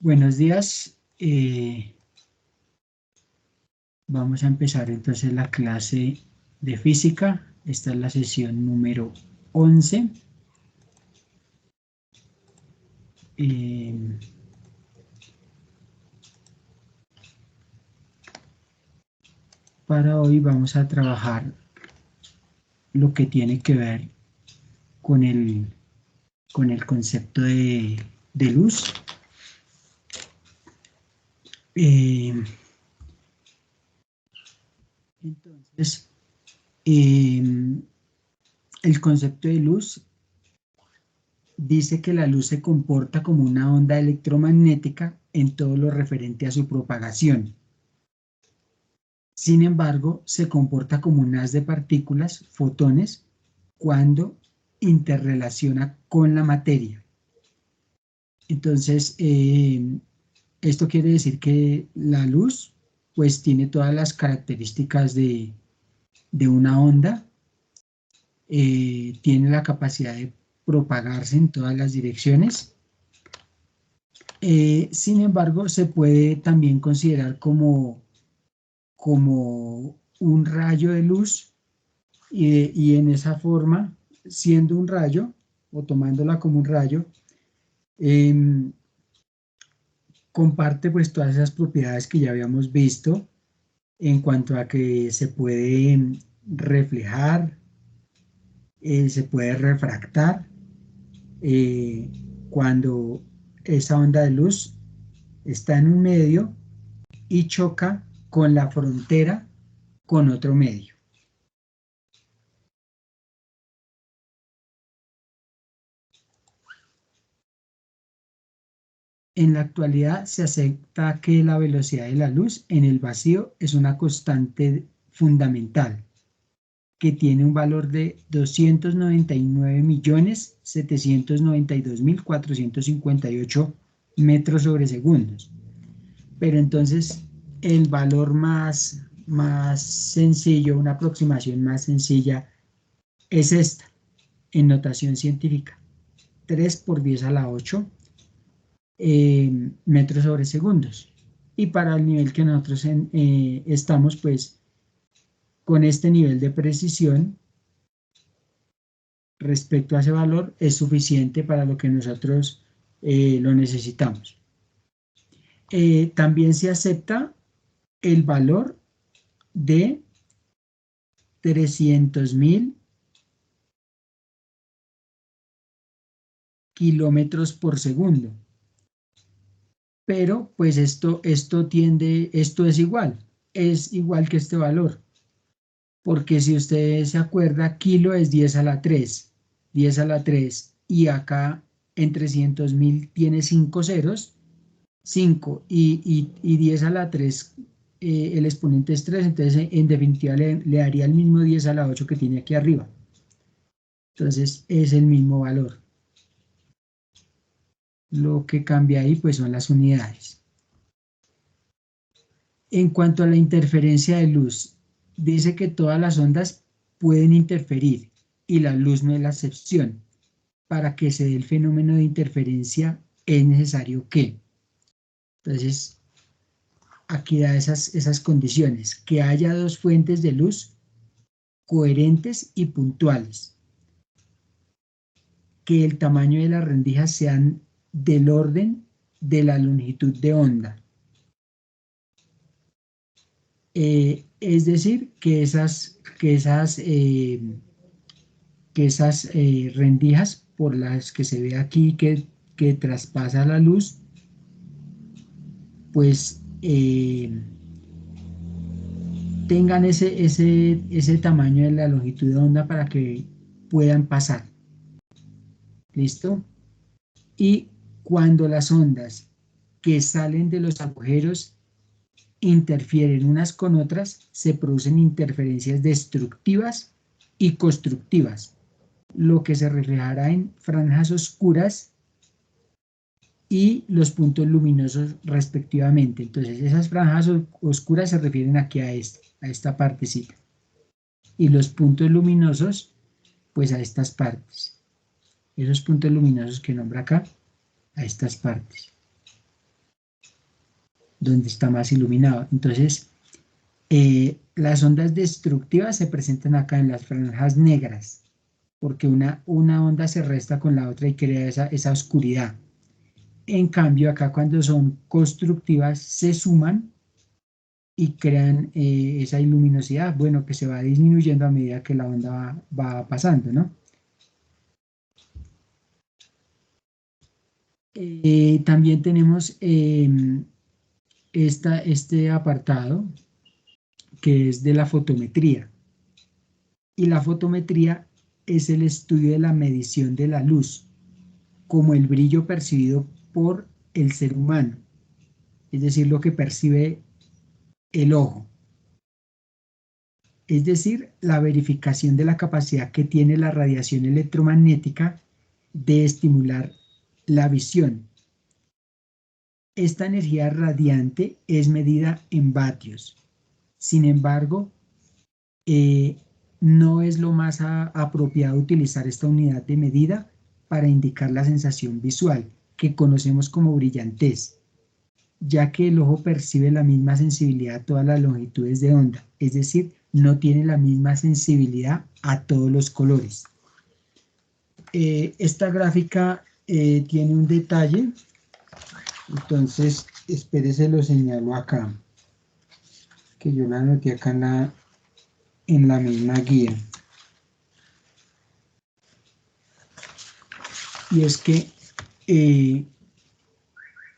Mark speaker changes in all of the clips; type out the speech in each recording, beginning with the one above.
Speaker 1: Buenos días. Vamos a empezar entonces la clase de física. Esta es la sesión número 11. Para hoy vamos a trabajar lo que tiene que ver con el concepto de luz. Entonces, el concepto de luz dice que la luz se comporta como una onda electromagnética en todo lo referente a su propagación. Sin embargo, se comporta como un haz de partículas, fotones, cuando interrelaciona con la materia. Entonces, esto quiere decir que la luz pues tiene todas las características de una onda, tiene la capacidad de propagarse en todas las direcciones. Sin embargo, se puede también considerar como un rayo de luz y en esa forma, siendo un rayo o tomándola como un rayo, comparte pues todas esas propiedades que ya habíamos visto en cuanto a que se puede reflejar, se puede refractar cuando esa onda de luz está en un medio y choca con la frontera con otro medio. En la actualidad se acepta que la velocidad de la luz en el vacío es una constante fundamental que tiene un valor de 299.792.458 metros sobre segundos. Pero entonces el valor más sencillo, una aproximación más sencilla, es esta, en notación científica, 3 por 10 a la 8 metros sobre segundos. Y para el nivel que nosotros estamos, pues, con este nivel de precisión respecto a ese valor, es suficiente para lo que nosotros lo necesitamos. También se acepta el valor de 300.000 kilómetros por segundo. Pero pues esto es igual que este valor. Porque si usted se acuerda, kilo es 10 a la 3, 10 a la 3, y acá en 300.000 tiene 5 ceros, 5 y 10 a la 3, el exponente es 3, entonces en definitiva le daría el mismo 10 a la 8 que tiene aquí arriba. Entonces es el mismo valor. Lo que cambia ahí pues son las unidades. En cuanto a la interferencia de luz, dice que todas las ondas pueden interferir y la luz no es la excepción. Para que se dé el fenómeno de interferencia es necesario que, entonces, aquí da esas condiciones, que haya dos fuentes de luz coherentes y puntuales, que el tamaño de las rendijas sean del orden de la longitud de onda. Es decir, que esas rendijas por las que se ve aquí que traspasa la luz, pues tengan ese tamaño de la longitud de onda para que puedan pasar. ¿Listo? Y cuando las ondas que salen de los agujeros interfieren unas con otras, se producen interferencias destructivas y constructivas, lo que se reflejará en franjas oscuras y los puntos luminosos respectivamente. Entonces esas franjas oscuras se refieren aquí a esta partecita, y los puntos luminosos pues a estas partes. Esos puntos luminosos que nombra acá, a estas partes, donde está más iluminado. Entonces, las ondas destructivas se presentan acá en las franjas negras, porque una onda se resta con la otra y crea esa oscuridad. En cambio, acá cuando son constructivas, se suman y crean esa luminosidad, bueno, que se va disminuyendo a medida que la onda va pasando, ¿no? También tenemos este apartado que es de la fotometría. Y la fotometría es el estudio de la medición de la luz, como el brillo percibido por el ser humano, es decir, lo que percibe el ojo. Es decir, la verificación de la capacidad que tiene la radiación electromagnética de estimular la visión. Esta energía radiante es medida en vatios. Sin embargo, no es lo más apropiado utilizar esta unidad de medida para indicar la sensación visual, que conocemos como brillantez, ya que el ojo percibe la misma sensibilidad a todas las longitudes de onda, es decir, no tiene la misma sensibilidad a todos los colores. Esta gráfica tiene un detalle, entonces espérese, lo señalo acá, que yo la anoté acá en la misma guía. Y es que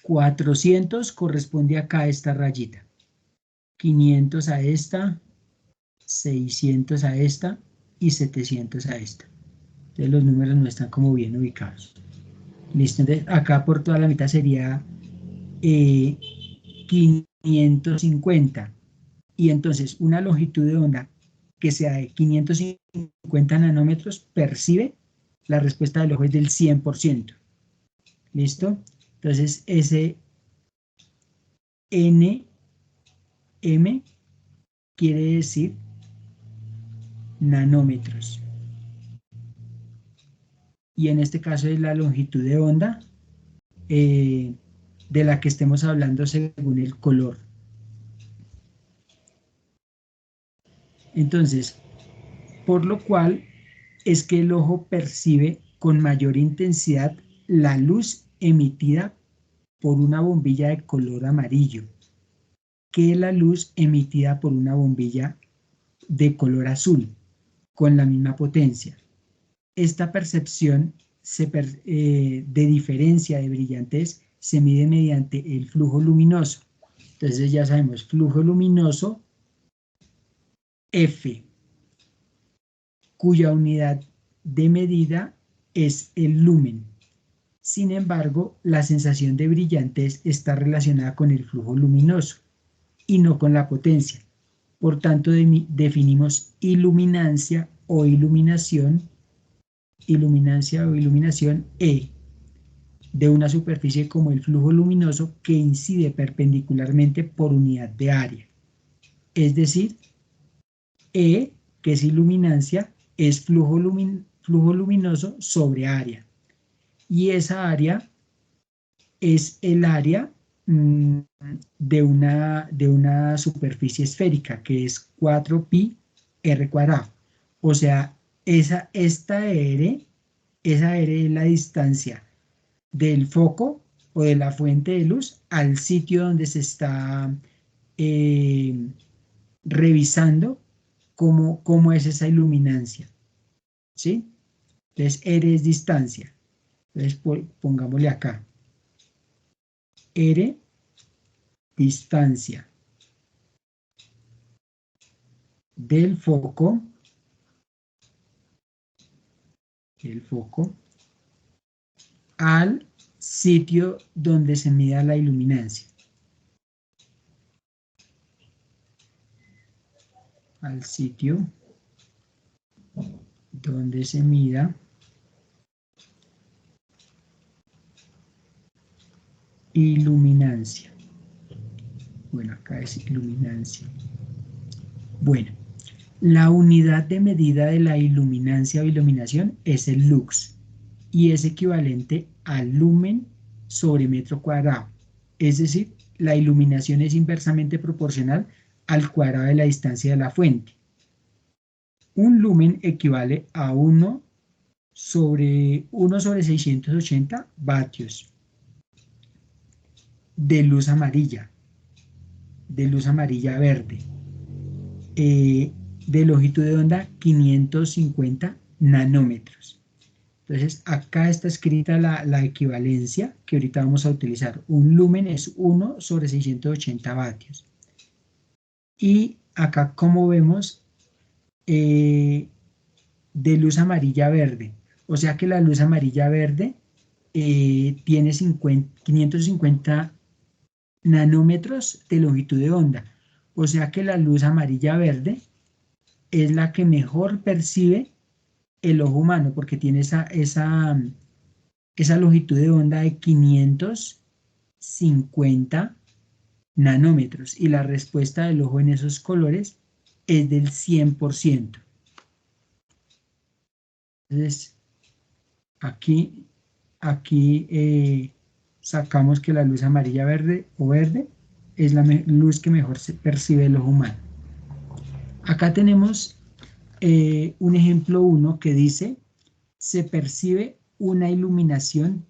Speaker 1: 400 corresponde acá a esta rayita, 500 a esta, 600 a esta y 700 a esta. Entonces los números no están como bien ubicados. Listo, entonces acá por toda la mitad sería 550. Y entonces una longitud de onda que sea de 550 nanómetros percibe la respuesta del ojo es del 100%. ¿Listo? Entonces ese NM quiere decir nanómetros. Y en este caso es la longitud de onda de la que estemos hablando según el color. Entonces, por lo cual es que el ojo percibe con mayor intensidad la luz emitida por una bombilla de color amarillo que la luz emitida por una bombilla de color azul con la misma potencia. Esta percepción de diferencia de brillantez se mide mediante el flujo luminoso. Entonces ya sabemos, flujo luminoso F, cuya unidad de medida es el lumen. Sin embargo, la sensación de brillantez está relacionada con el flujo luminoso y no con la potencia. Por tanto, definimos iluminancia o iluminación E de una superficie como el flujo luminoso que incide perpendicularmente por unidad de área. Es decir, E, que es iluminancia, es flujo luminoso sobre área. Y esa área es el área de una superficie esférica, que es 4pi r cuadrado. O sea, esa R es la distancia del foco o de la fuente de luz al sitio donde se está revisando cómo es esa iluminancia. ¿Sí? Entonces, R es distancia. Entonces, pongámosle acá. R, distancia del foco al sitio donde se mida la iluminancia. Al sitio donde se mida iluminancia. Bueno, acá es iluminancia. Bueno, la unidad de medida de la iluminancia o iluminación es el lux y es equivalente al lumen sobre metro cuadrado. Es decir, la iluminación es inversamente proporcional al cuadrado de la distancia de la fuente. Un lumen equivale a 1 sobre 680 vatios de luz amarilla verde, de longitud de onda 550 nanómetros. Entonces, acá está escrita la equivalencia que ahorita vamos a utilizar. Un lumen es 1 sobre 680 vatios. Y acá, como vemos, de luz amarilla verde. O sea que la luz amarilla verde tiene 550 nanómetros de longitud de onda. O sea que la luz amarilla verde es la que mejor percibe el ojo humano, porque tiene esa longitud de onda de 550 nanómetros, y la respuesta del ojo en esos colores es del 100%. Entonces, aquí sacamos que la luz amarilla verde o verde es la luz que mejor se percibe el ojo humano. Acá tenemos un ejemplo 1 que dice: se percibe una iluminación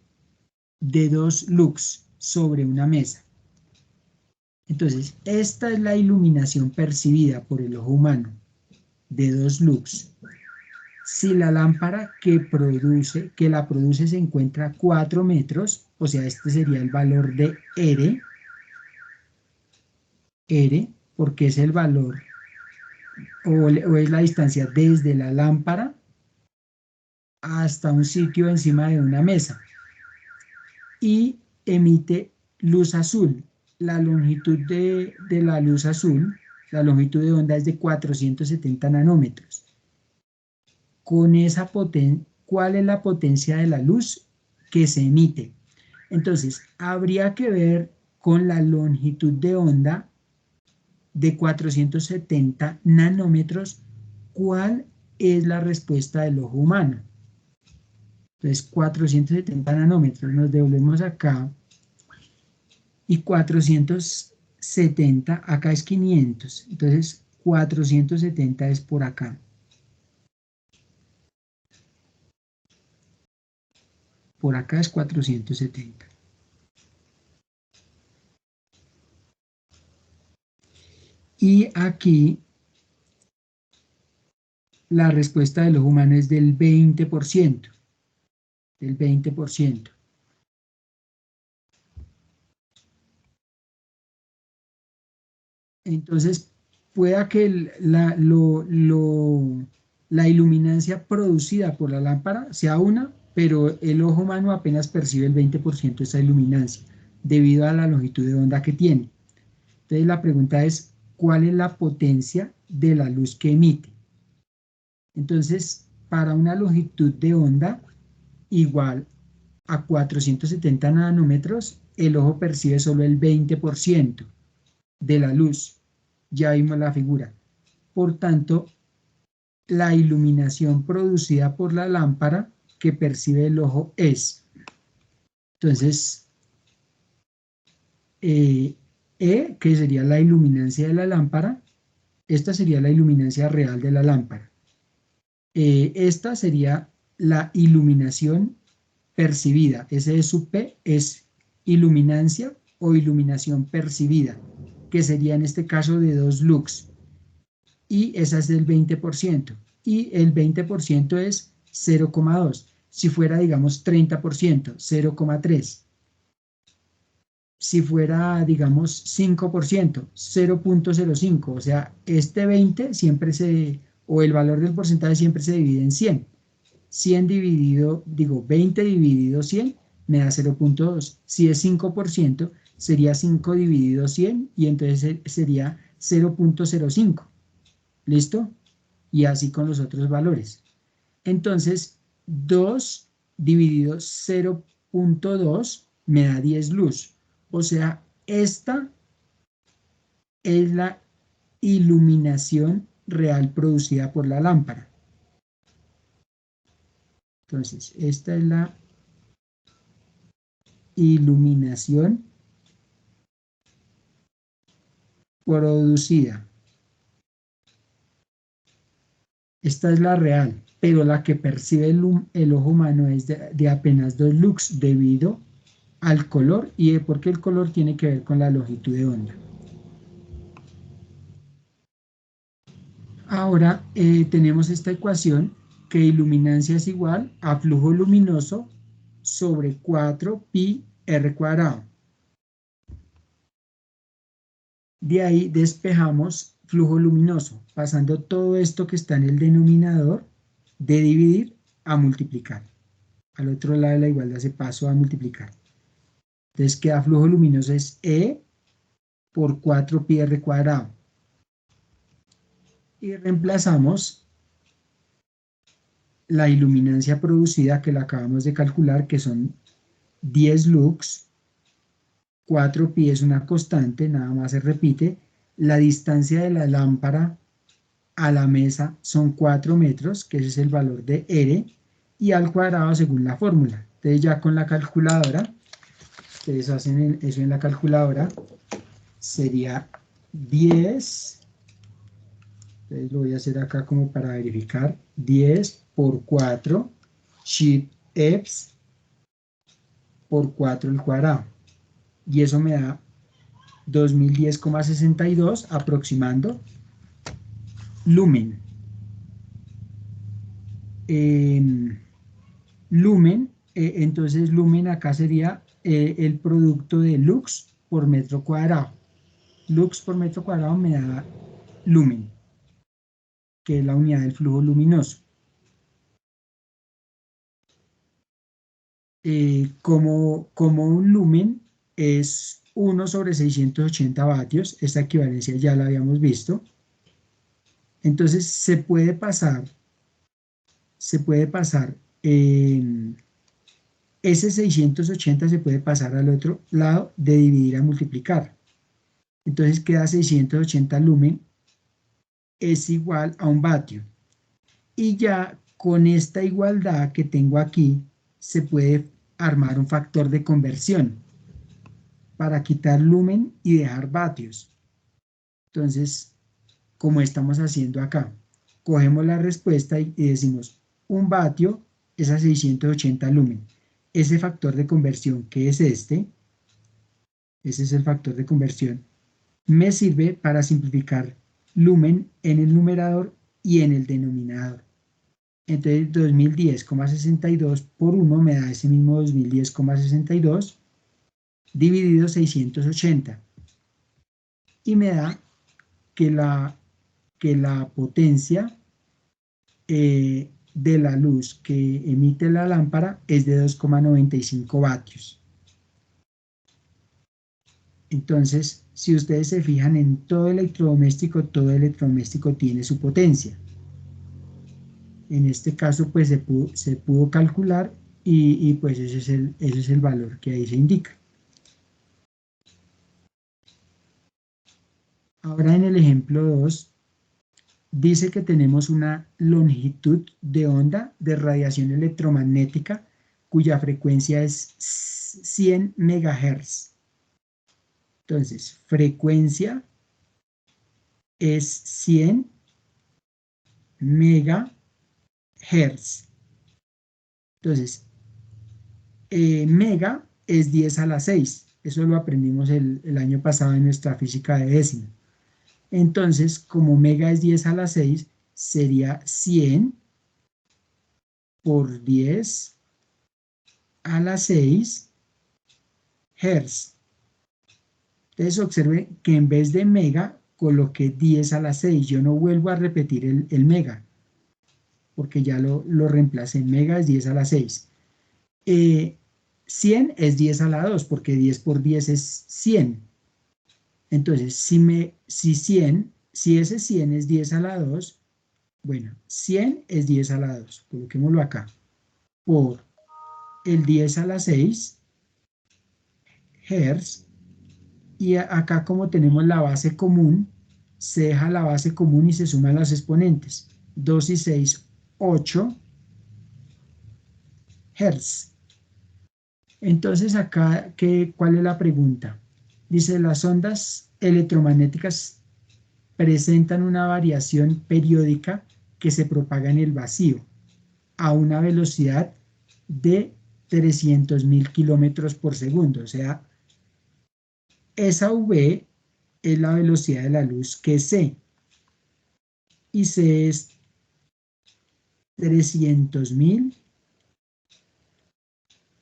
Speaker 1: de 2 lux sobre una mesa. Entonces, esta es la iluminación percibida por el ojo humano de 2 lux. Si la lámpara que la produce se encuentra a 4 metros, o sea, este sería el valor de R, porque es el valor o es la distancia desde la lámpara hasta un sitio encima de una mesa, y emite luz azul. La longitud de la luz azul, la longitud de onda es de 470 nanómetros. Con esa potencia, ¿cuál es la potencia de la luz que se emite? Entonces, habría que ver con la longitud de onda de 470 nanómetros cuál es la respuesta del ojo humano. Entonces, 470 nanómetros, nos devolvemos acá, y 470, acá es 500, entonces 470 es por acá. Por acá es 470. Y aquí la respuesta del ojo humano es del 20%. Del 20%. Entonces, pueda que la iluminancia producida por la lámpara sea una, pero el ojo humano apenas percibe el 20% de esa iluminancia, debido a la longitud de onda que tiene. Entonces, la pregunta es: ¿cuál es la potencia de la luz que emite? Entonces, para una longitud de onda igual a 470 nanómetros, el ojo percibe solo el 20% de la luz. Ya vimos la figura. Por tanto, la iluminación producida por la lámpara que percibe el ojo es, entonces, que sería la iluminancia de la lámpara. Esta sería la iluminancia real de la lámpara. Esta sería la iluminación percibida. S de sub P es iluminancia o iluminación percibida, que sería en este caso de 2 lux. Y esa es del 20%. Y el 20% es 0,2. Si fuera, digamos, 30%, 0,3. Si fuera, digamos, 5%, 0,05. O sea, este 20 siempre o el valor del porcentaje siempre se divide en 100. 100 dividido, 20 dividido 100 me da 0,2. Si es 5%, sería 5 dividido 100 y entonces sería 0,05. ¿Listo? Y así con los otros valores. Entonces, 2 dividido 0,2 me da 10 luz. O sea, esta es la iluminación real producida por la lámpara. Entonces, esta es la iluminación producida. Esta es la real, pero la que percibe el ojo humano es de apenas 2 lux debido al color y porque el color tiene que ver con la longitud de onda. Ahora tenemos esta ecuación que iluminancia es igual a flujo luminoso sobre 4 pi r cuadrado. De ahí despejamos flujo luminoso, pasando todo esto que está en el denominador de dividir a multiplicar. Al otro lado de la igualdad se pasó a multiplicar. Entonces queda flujo luminoso es E por 4 pi r cuadrado. Y reemplazamos la iluminancia producida que la acabamos de calcular, que son 10 lux, 4 pi es una constante, nada más se repite, la distancia de la lámpara a la mesa son 4 metros, que ese es el valor de R, y al cuadrado según la fórmula. Entonces ya con la calculadora, ustedes hacen eso en la calculadora, sería 10, entonces lo voy a hacer acá como para verificar, 10 por 4, shift Fs por 4 al cuadrado, y eso me da 2010,62 aproximando lumen. Entonces lumen acá sería el producto de lux por metro cuadrado. Lux por metro cuadrado me da lumen, que es la unidad del flujo luminoso. Como un lumen es 1 sobre 680 vatios, esta equivalencia ya la habíamos visto. Entonces se puede pasar ese 680 se puede pasar al otro lado de dividir a multiplicar. Entonces queda 680 lumen es igual a 1 vatio. Y ya con esta igualdad que tengo aquí, se puede armar un factor de conversión para quitar lumen y dejar vatios. Entonces, como estamos haciendo acá, cogemos la respuesta y decimos 1 vatio es a 680 lumen. Ese factor de conversión, que es este, ese es el factor de conversión, me sirve para simplificar lumen en el numerador y en el denominador. Entonces 2010,62 por 1 me da ese mismo 2010,62 dividido 680 y me da que la potencia de la luz que emite la lámpara es de 2,95 vatios. Entonces, si ustedes se fijan en todo electrodoméstico tiene su potencia. En este caso, pues se pudo calcular y pues ese es el valor que ahí se indica. Ahora en el ejemplo 2, dice que tenemos una longitud de onda de radiación electromagnética cuya frecuencia es 100 MHz. Entonces, frecuencia es 100 MHz. Entonces, mega es 10 a la 6. Eso lo aprendimos el año pasado en nuestra física de décima. Entonces, como mega es 10 a la 6, sería 100 por 10 a la 6 Hz. Entonces, observe que en vez de mega, coloqué 10 a la 6. Yo no vuelvo a repetir el mega, porque ya lo reemplacé. En mega es 10 a la 6. 100 es 10 a la 2, porque 10 por 10 es 100. Entonces, si ese 100 es 10 a la 2, bueno, 100 es 10 a la 2, coloquémoslo acá, por el 10 a la 6 Hz, y acá como tenemos la base común, se deja la base común y se suman los exponentes, 2 y 6, 8 Hz. Entonces acá, ¿cuál es la pregunta? Dice, las ondas electromagnéticas presentan una variación periódica que se propaga en el vacío a una velocidad de 300.000 kilómetros por segundo. O sea, esa v es la velocidad de la luz, que es c, y c es 300.000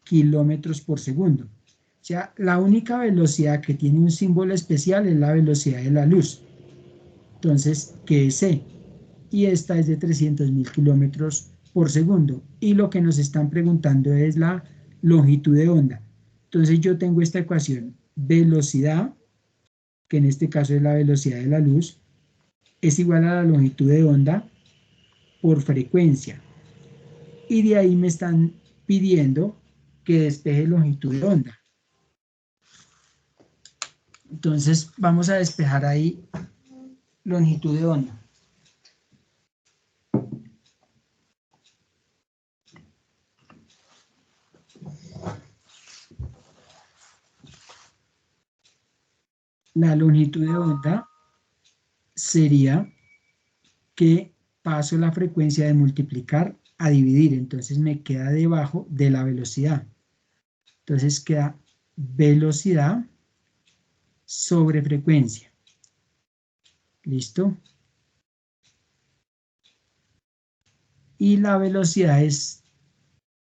Speaker 1: kilómetros por segundo. O sea, la única velocidad que tiene un símbolo especial es la velocidad de la luz. Entonces, que es c, y esta es de 300.000 kilómetros por segundo. Y lo que nos están preguntando es la longitud de onda. Entonces yo tengo esta ecuación, velocidad, que en este caso es la velocidad de la luz, es igual a la longitud de onda por frecuencia. Y de ahí me están pidiendo que despeje longitud de onda. Entonces vamos a despejar ahí longitud de onda. La longitud de onda sería que paso la frecuencia de multiplicar a dividir, entonces me queda debajo de la velocidad. Entonces queda velocidad sobre frecuencia. ¿Listo? Y la velocidad es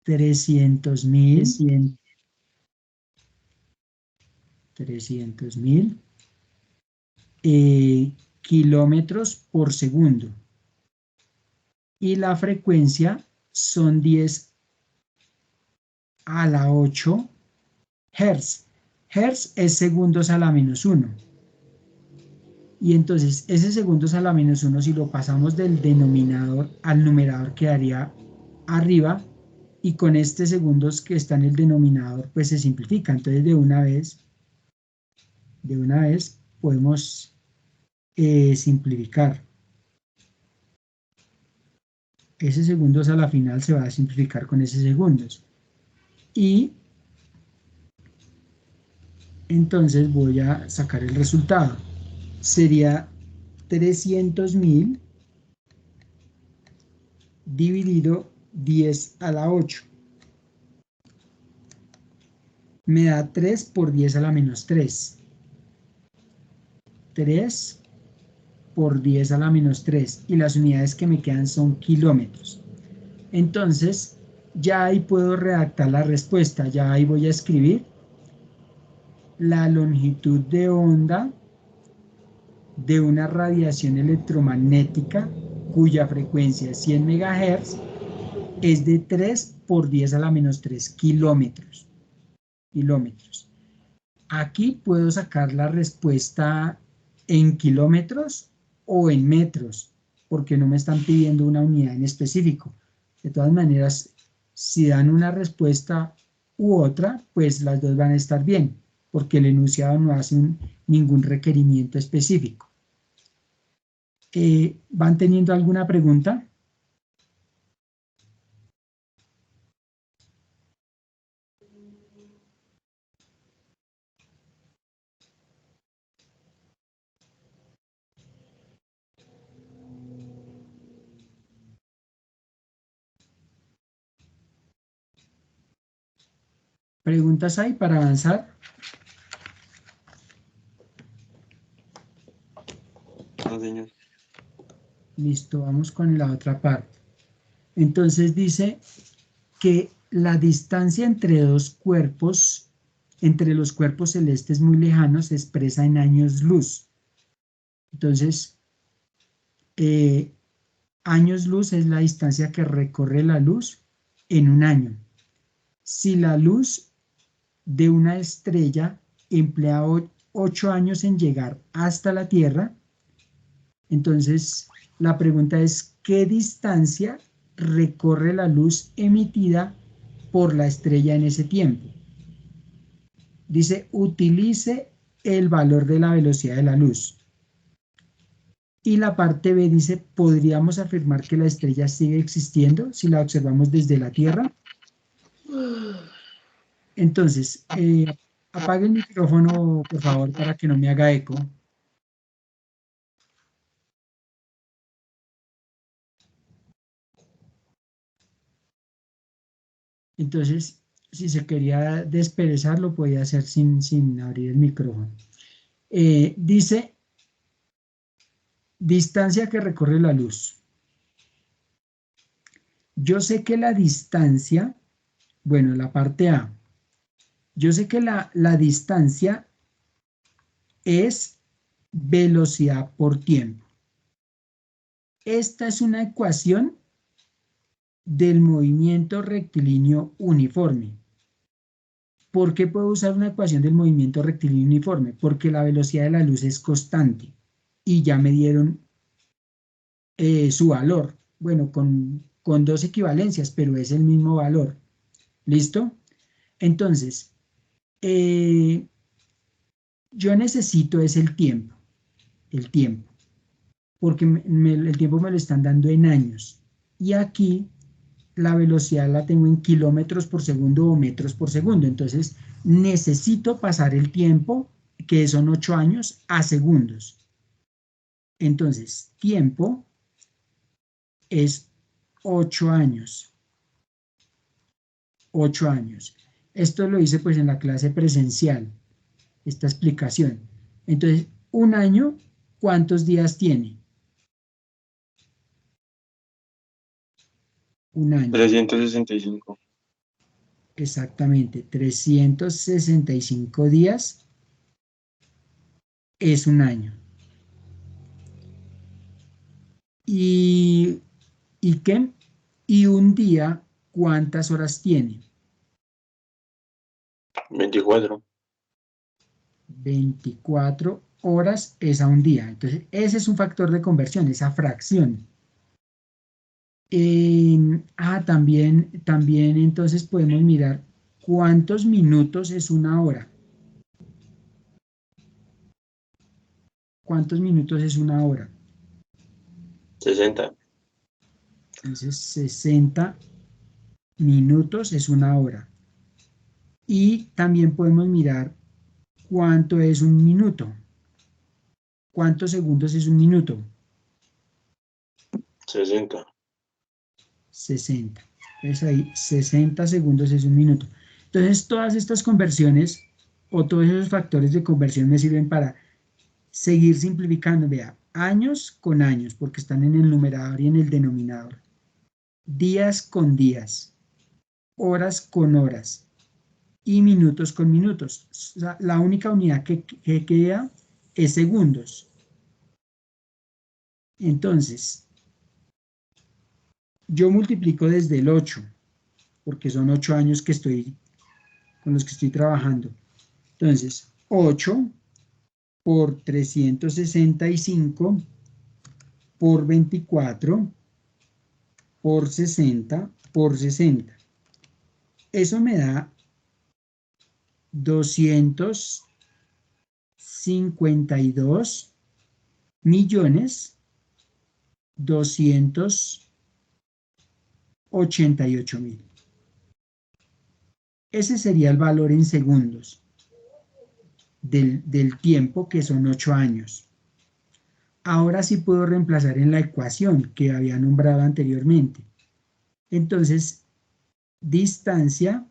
Speaker 1: 300.000 kilómetros por segundo. Y la frecuencia son 10 a la 8 Hz. Hertz es segundos a la menos 1. Y entonces ese segundos a la menos 1, si lo pasamos del denominador al numerador, quedaría arriba, y con este segundos que está en el denominador, pues se simplifica. Entonces de una vez podemos simplificar. Ese segundos a la final se va a simplificar con ese segundos. Y entonces voy a sacar el resultado. Sería 300.000 dividido 10 a la 8. Me da 3 por 10 a la menos 3. 3 por 10 a la menos 3. Y las unidades que me quedan son kilómetros. Entonces, ya ahí puedo redactar la respuesta. Ya ahí voy a escribir la longitud de onda de una radiación electromagnética cuya frecuencia es 100 MHz es de 3 por 10 a la menos 3 kilómetros. Aquí puedo sacar la respuesta en kilómetros o en metros, porque no me están pidiendo una unidad en específico. De todas maneras, si dan una respuesta u otra, pues las dos van a estar bien, porque el enunciado no hace ningún requerimiento específico. ¿Van teniendo alguna pregunta? ¿Preguntas hay para avanzar?
Speaker 2: No, señor.
Speaker 1: Listo, vamos con la otra parte. Entonces dice que la distancia entre dos cuerpos, entre los cuerpos celestes muy lejanos, se expresa en años luz. Entonces, años luz es la distancia que recorre la luz en un año. Si la luz de una estrella emplea 8 años en llegar hasta la Tierra, entonces la pregunta es, ¿qué distancia recorre la luz emitida por la estrella en ese tiempo? Dice, utilice el valor de la velocidad de la luz. Y la parte B dice, ¿podríamos afirmar que la estrella sigue existiendo si la observamos desde la Tierra? Entonces, apague el micrófono, por favor, para que no me haga eco. Entonces, si se quería desperezar, lo podía hacer sin abrir el micrófono. Dice, distancia que recorre la luz. Yo sé que la distancia, bueno, la parte A, yo sé que la distancia es velocidad por tiempo. Esta es una ecuación del movimiento rectilíneo uniforme. ¿Por qué puedo usar una ecuación del movimiento rectilíneo uniforme? Porque la velocidad de la luz es constante y ya me dieron su valor. Bueno, con dos equivalencias, pero es el mismo valor. ¿Listo? Entonces, yo necesito es el tiempo, porque el tiempo me lo están dando en años. Y aquí la velocidad la tengo en kilómetros por segundo o metros por segundo. Entonces, necesito pasar el tiempo, que son 8 años, a segundos. Entonces, tiempo es 8 años. 8 años. Esto lo hice pues en la clase presencial, esta explicación. Entonces, un año, ¿cuántos días tiene? Un año.
Speaker 2: 365.
Speaker 1: Exactamente, 365 días es un año. ¿Y qué? Y un día, ¿cuántas horas tiene?
Speaker 2: 24.
Speaker 1: 24 horas es a un día. Entonces, ese es un factor de conversión, esa fracción. También entonces podemos mirar cuántos minutos es una hora. ¿Cuántos minutos es una hora?
Speaker 2: 60.
Speaker 1: Entonces, 60 minutos es una hora. Y también podemos mirar cuánto es un minuto. ¿Cuántos segundos es un minuto?
Speaker 2: 60.
Speaker 1: 60. Entonces ahí 60 segundos es un minuto. Entonces todas estas conversiones o todos esos factores de conversión me sirven para seguir simplificando. Vea, años con años, porque están en el numerador y en el denominador. Días con días. Horas con horas. Y minutos con minutos. O sea, la única unidad que queda es segundos. Entonces, yo multiplico desde el 8, porque son 8 años con los que estoy trabajando. Entonces, 8 por 365 por 24 por 60 por 60. Eso me da 252 millones 288.000. Ese sería el valor en segundos del tiempo, que son 8 años. Ahora sí puedo reemplazar en la ecuación que había nombrado anteriormente. Entonces, distancia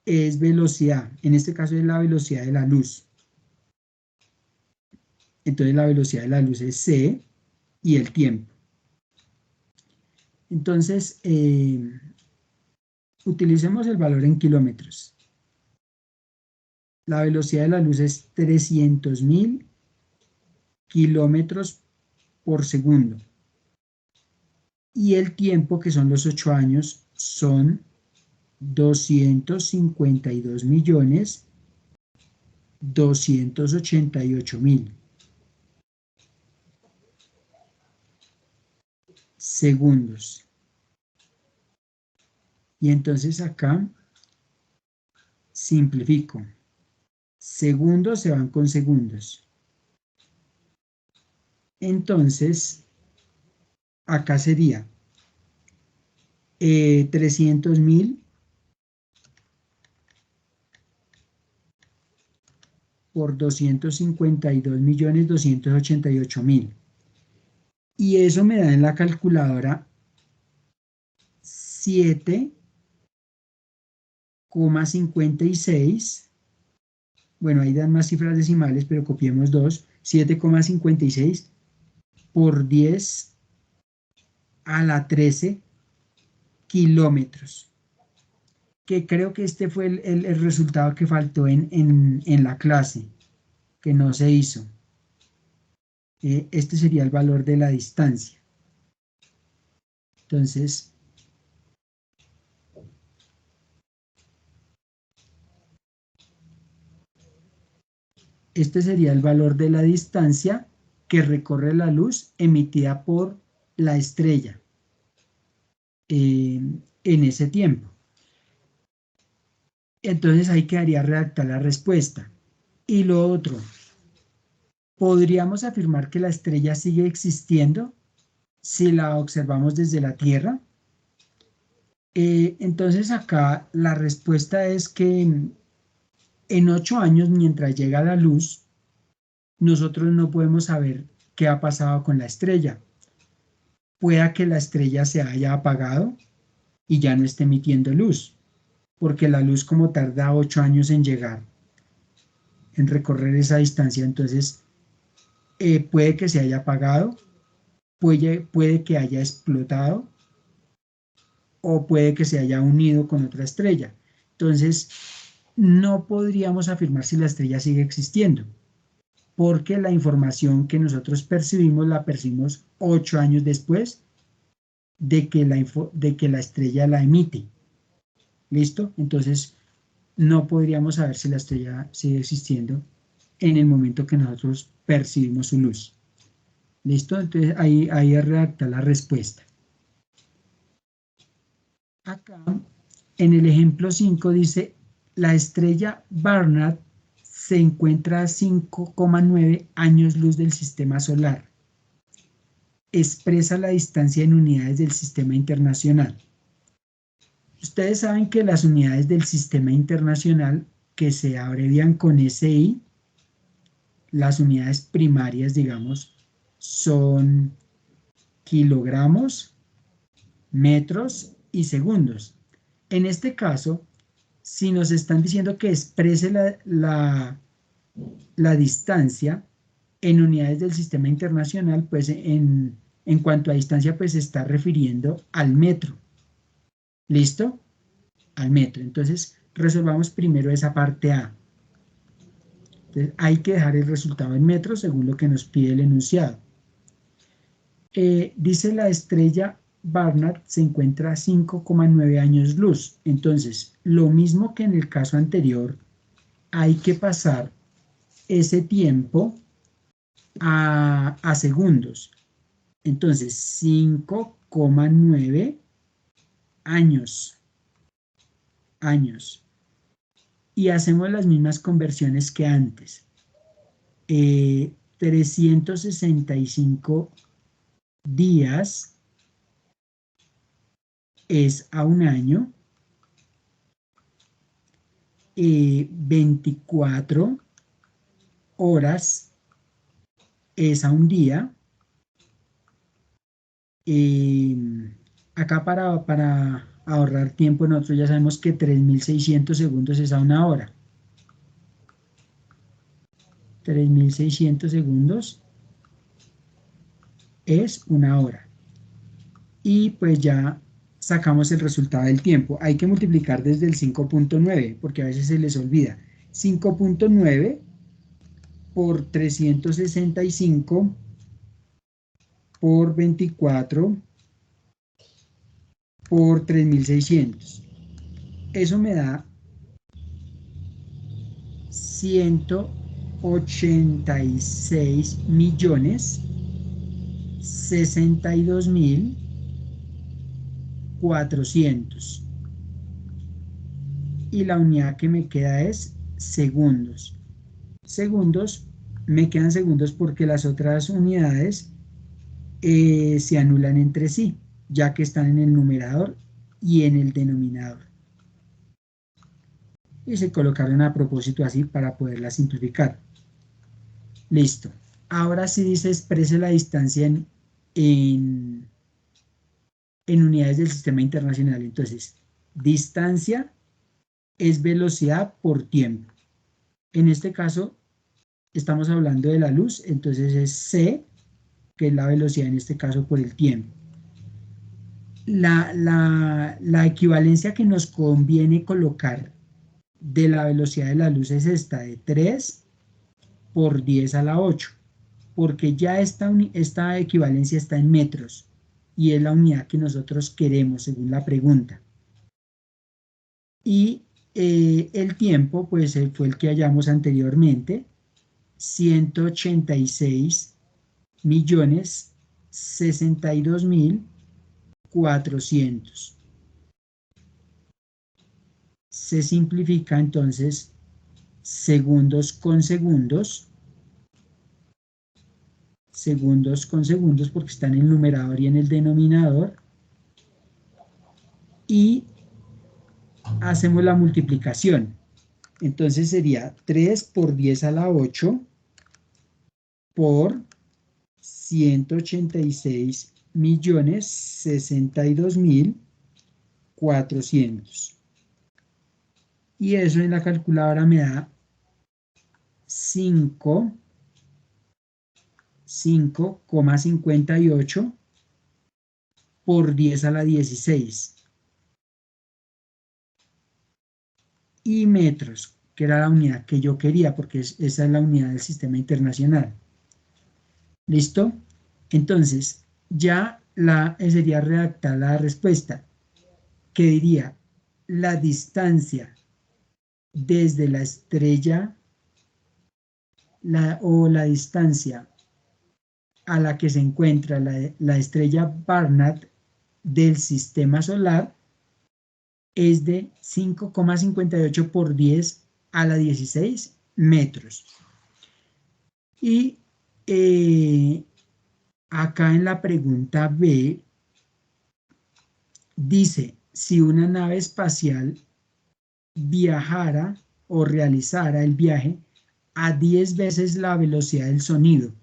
Speaker 1: es velocidad. En este caso es la velocidad de la luz. Entonces la velocidad de la luz es c y el tiempo. Entonces, utilicemos el valor en kilómetros. La velocidad de la luz es 300.000 kilómetros por segundo. Y el tiempo, que son los 8 años, son 252 millones 288.000 segundos. Y entonces acá simplifico. Segundos se van con segundos. Entonces, acá sería 300.000 por 252.288.000. Y eso me da en la calculadora 7,56. Bueno, ahí dan más cifras decimales, pero copiemos 2. 7,56 por 10 a la 13 kilómetros. Que creo que este fue el resultado que faltó en la clase, que no se hizo. Este sería el valor de la distancia. Entonces, este sería el valor de la distancia que recorre la luz emitida por la estrella en ese tiempo. Entonces ahí quedaría redactar la respuesta. Y lo otro, ¿podríamos afirmar que la estrella sigue existiendo si la observamos desde la Tierra? Entonces acá la respuesta es que en 8 años, mientras llega la luz, nosotros no podemos saber qué ha pasado con la estrella. Pueda que la estrella se haya apagado y ya no esté emitiendo luz, porque la luz como tarda 8 años en llegar, en recorrer esa distancia, entonces puede que se haya apagado, puede que haya explotado o puede que se haya unido con otra estrella. Entonces, no podríamos afirmar si la estrella sigue existiendo, porque la información que nosotros percibimos la percibimos 8 años después de que la estrella la emite. ¿Listo? Entonces, no podríamos saber si la estrella sigue existiendo en el momento que nosotros percibimos su luz. ¿Listo? Entonces, ahí redacta la respuesta. Acá, en el ejemplo 5 dice, la estrella Barnard se encuentra a 5,9 años luz del sistema solar. Expresa la distancia en unidades del sistema internacional. Ustedes saben que las unidades del sistema internacional, que se abrevian con SI, las unidades primarias, digamos, son kilogramos, metros y segundos. En este caso, si nos están diciendo que exprese la distancia en unidades del sistema internacional, pues en cuanto a distancia, pues se está refiriendo al metro. ¿Listo? Al metro. Entonces, resolvamos primero esa parte A. Entonces, hay que dejar el resultado en metros según lo que nos pide el enunciado. Dice la estrella Barnard se encuentra a 5,9 años luz. Entonces, lo mismo que en el caso anterior, hay que pasar ese tiempo a segundos. Entonces, 5,9 años. Y hacemos las mismas conversiones que antes. 365 días es a un año. 24 horas es a un día. Acá para ahorrar tiempo nosotros ya sabemos que 3.600 segundos es a una hora. 3.600 segundos es una hora. Y pues ya sacamos el resultado del tiempo. Hay que multiplicar desde el 5.9 porque a veces se les olvida. 5.9 por 365 por 24 por 3.600. Eso me da 186.062.400. Y la unidad que me queda es segundos. Segundos, me quedan segundos porque las otras unidades se anulan entre sí, ya que están en el numerador y en el denominador. y se colocaron a propósito así para poderla simplificar. Listo. Ahora sí dice exprese la distancia en unidades del sistema internacional. Entonces, distancia es velocidad por tiempo. En este caso, estamos hablando de la luz, entonces es c, que es la velocidad en este caso por el tiempo. La equivalencia que nos conviene colocar de la velocidad de la luz es esta, de 3 por 10 a la 8, porque ya esta equivalencia está en metros y es la unidad que nosotros queremos según la pregunta. Y el tiempo, pues fue el que hallamos anteriormente, 186.062.400. Se simplifica entonces segundos con segundos porque está en el numerador y en el denominador, y hacemos la multiplicación. Entonces sería 3 por 10 a la 8 por 186.062.400. Y eso en la calculadora me da 5,58 por 10 a la 16. Y metros, que era la unidad que yo quería, porque esa es la unidad del sistema internacional. ¿Listo? Entonces, ya sería redactar la respuesta, que diría la distancia desde la estrella o la distancia a la que se encuentra la estrella Barnard del sistema solar es de 5,58 por 10 a la 16 metros. Y acá en la pregunta B dice, si una nave espacial viajara o realizara el viaje a 10 veces la velocidad del sonido.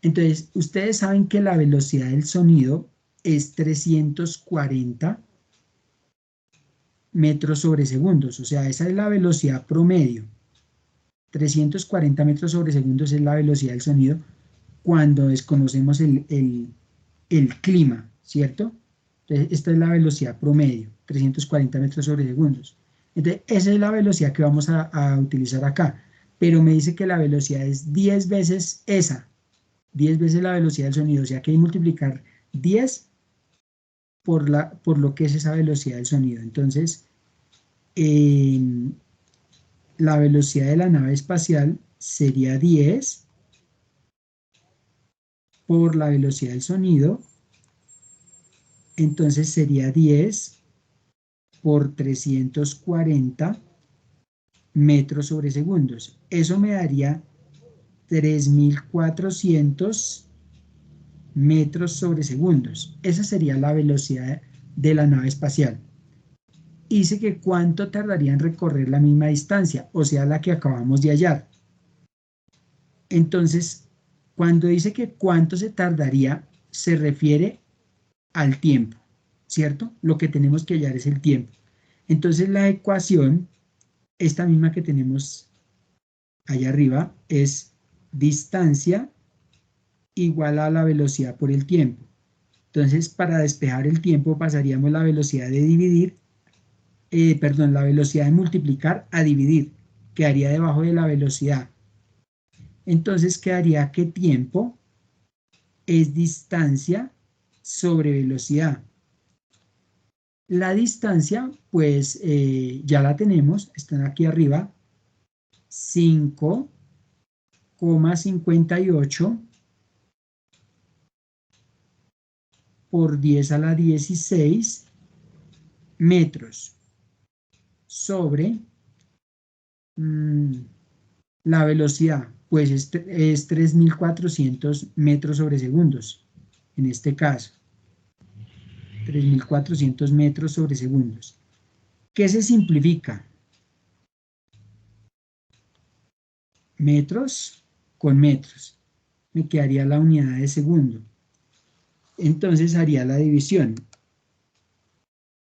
Speaker 1: Entonces, ustedes saben que la velocidad del sonido es 340 metros sobre segundos, o sea, esa es la velocidad promedio. 340 metros sobre segundos es la velocidad del sonido cuando desconocemos el clima, ¿cierto? Entonces, esta es la velocidad promedio, 340 metros sobre segundos. Entonces, esa es la velocidad que vamos a utilizar acá, pero me dice que la velocidad es 10 veces esa, 10 veces la velocidad del sonido, o sea que hay que multiplicar 10 por lo que es esa velocidad del sonido. Entonces, la velocidad de la nave espacial sería 10 por la velocidad del sonido, entonces sería 10 por 340 metros sobre segundos. Eso me daría 3.400 metros sobre segundos. Esa sería la velocidad de la nave espacial. Dice que cuánto tardaría en recorrer la misma distancia, o sea, la que acabamos de hallar. Entonces, cuando dice que cuánto se tardaría, se refiere al tiempo, ¿cierto? Lo que tenemos que hallar es el tiempo. Entonces, la ecuación, esta misma que tenemos allá arriba, es distancia igual a la velocidad por el tiempo. Entonces, para despejar el tiempo, pasaríamos la velocidad de dividir, la velocidad de multiplicar a dividir, quedaría debajo de la velocidad. Entonces, quedaría que tiempo es distancia sobre velocidad. La distancia, pues ya la tenemos, están aquí arriba, 5,58 por 10 a la 16 metros sobre la velocidad, pues es 3.400 metros sobre segundos, en este caso, 3.400 metros sobre segundos. ¿Qué se simplifica? metros con metros. Me quedaría la unidad de segundo. Entonces haría la división.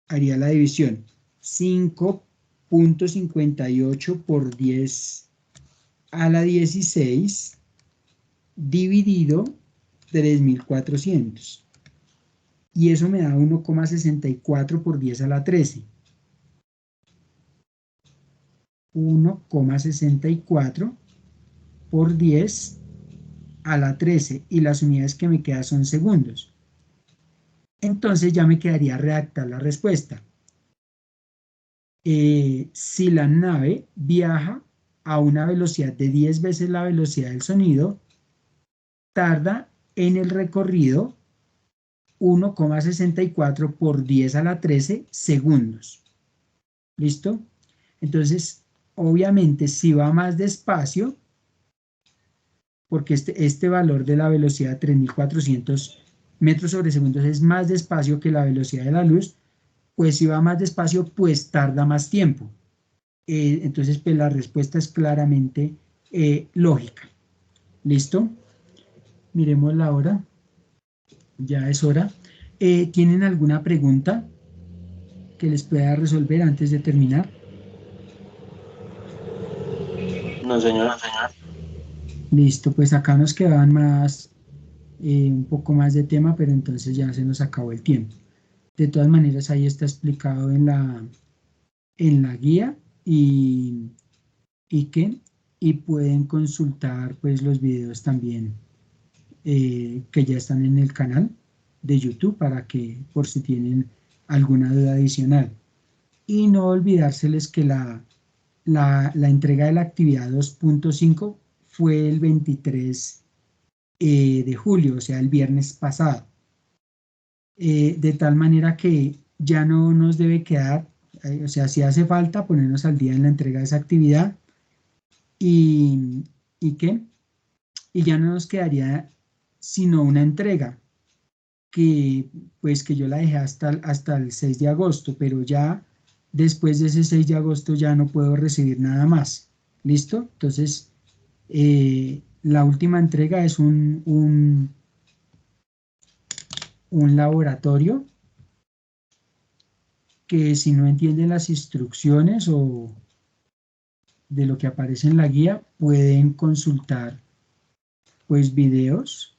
Speaker 1: Haría la división. 5.58 por 10 a la 16 dividido 3.400. Y eso me da 1,64 por 10 a la 13. 1,64 por 10 a la 13. Y las unidades que me quedan son segundos. Entonces ya me quedaría redactar la respuesta. Si la nave viaja a una velocidad de 10 veces la velocidad del sonido, tarda en el recorrido 1,64 por 10 a la 13 segundos. ¿Listo? Entonces, obviamente, si va más despacio, porque este valor de la velocidad 3.400 metros sobre segundos es más despacio que la velocidad de la luz, pues si va más despacio, pues tarda más tiempo. Entonces, pues la respuesta es claramente lógica. ¿Listo? Miremos la hora. Ya es hora. ¿Tienen alguna pregunta que les pueda resolver antes de terminar?
Speaker 2: No, señor.
Speaker 1: Listo, pues acá nos quedaban más, un poco más de tema, pero entonces ya se nos acabó el tiempo. De todas maneras, ahí está explicado en la guía y pueden consultar pues los videos también que ya están en el canal de YouTube para que por si tienen alguna duda adicional. Y no olvidárseles que la entrega de la actividad 2.5 fue el 23 de julio, o sea, el viernes pasado. De tal manera que ya no nos debe quedar, o sea, si hace falta ponernos al día en la entrega de esa actividad y ¿qué? Y ya no nos quedaría sino una entrega que pues que yo la dejé hasta el 6 de agosto, pero ya después de ese 6 de agosto ya no puedo recibir nada más. ¿Listo? Entonces, la última entrega es un laboratorio que si no entienden las instrucciones o de lo que aparece en la guía, pueden consultar pues videos